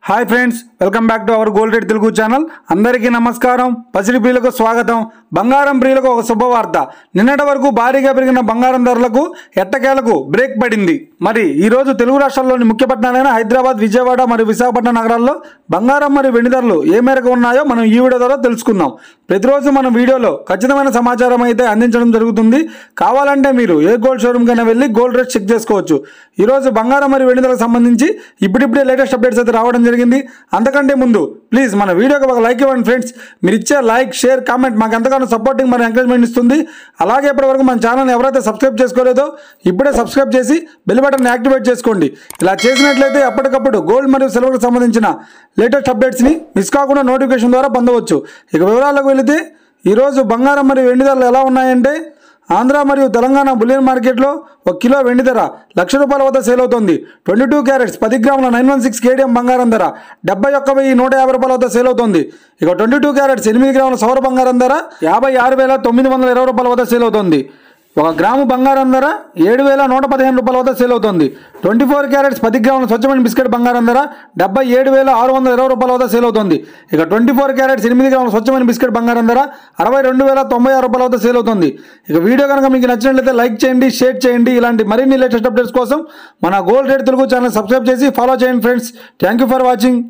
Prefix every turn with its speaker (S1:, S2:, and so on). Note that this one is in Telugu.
S1: hi friends welcome back to our gold rate Telugu channel अंदरिकी नमस्कारम पसिडी प्रियुलकु स्वागतम బంగారం ప్రియులకు ఒక శుభవార్త నిన్నటి వరకు భారీగా పెరిగిన బంగారం ధరలకు ఎట్టకేలకు బ్రేక్ పడింది మరి ఈ రోజు తెలుగు రాష్ట్రాల్లోని ముఖ్య పట్టణాలైన హైదరాబాద్ విజయవాడ మరియు విశాఖపట్నం నగరాల్లో బంగారం మరియు వెండి ధరలు ఏ మేరకు ఉన్నాయో మనం ఈ వీడియో ద్వారా తెలుసుకుందాం ప్రతిరోజు మనం వీడియోలో ఖచ్చితమైన సమాచారం అయితే అందించడం జరుగుతుంది కావాలంటే మీరు ఏ గోల్డ్ షోరూమ్ కైనా వెళ్ళి గోల్డ్ రేట్ చెక్ చేసుకోవచ్చు ఈ రోజు బంగారం మరియు వెండి ధరలకు సంబంధించి ఇప్పుడిప్పుడే లేటెస్ట్ అప్డేట్స్ అయితే రావడం జరిగింది అంతకంటే ముందు ప్లీజ్ మన వీడియోకి ఒక లైక్ ఇవ్వండి ఫ్రెండ్స్ మీరు ఇచ్చే లైక్ షేర్ కామెంట్ మాకు ఎంతగానో సపోర్టింగ్ మరి ఎంకరేజ్మెంట్ ఇస్తుంది అలాగే ఇప్పటివరకు మన ఛానల్ని ఎవరైతే సబ్స్క్రైబ్ చేసుకోలేదో ఇప్పుడే సబ్స్క్రైబ్ చేసి బెల్ బటన్ యాక్టివేట్ చేసుకోండి ఇలా చేసినట్లయితే ఎప్పటికప్పుడు గోల్డ్ మరియు సిల్వర్కి సంబంధించిన లేటెస్ట్ అప్డేట్స్ని మిస్ కాకుండా నోటిఫికేషన్ ద్వారా పొందవచ్చు ఇక వివరాలకు వెళితే ఈరోజు బంగారం మరియు వెండి ధరలు ఎలా ఉన్నాయంటే ఆంధ్ర మరియు తెలంగాణ బులియన్ మార్కెట్లో 1 కిలో వెండి ధర ₹1,00,000 వద్ద సేల్ అవుతుంది 22 క్యారెట్స్ 10 గ్రాముల 916 కేడిఎం బంగారం ధర ₹71,150 వద్ద సేల్ అవుతుంది ఇక 22 క్యారెట్స్ 8 గ్రాముల సౌర బంగారం ధర ₹56,920 వద్ద సేల్ అవుతుంది 1 గ్రాము బంగారం ధర ₹7,115 వద్ద సేల్ అవుతుంది 24 క్యారెట్స్ 10 గ్రాముల స్వచ్ఛమైన బిస్కెట్ బంగారం ధర ₹77,620 వద్ద సేల్ అవుతుంది ఇక 24 క్యారెట్స్ 8 గ్రాముల స్వచ్ఛమైన బిస్కెట్ బంగారం ధర ₹62,096 వద్ద సేల్ అవుతుంది ఇక వీడియో కనుక మీకు నచ్చినట్లయితే లైక్ చేయండి షేర్ చేయండి ఇలాంటి మరిన్ని లేటెస్ట్ అప్డేట్స్ కోసం మన gold rate Telugu channel subscribe చేసి ఫాలో చేయండి friends thank you for watching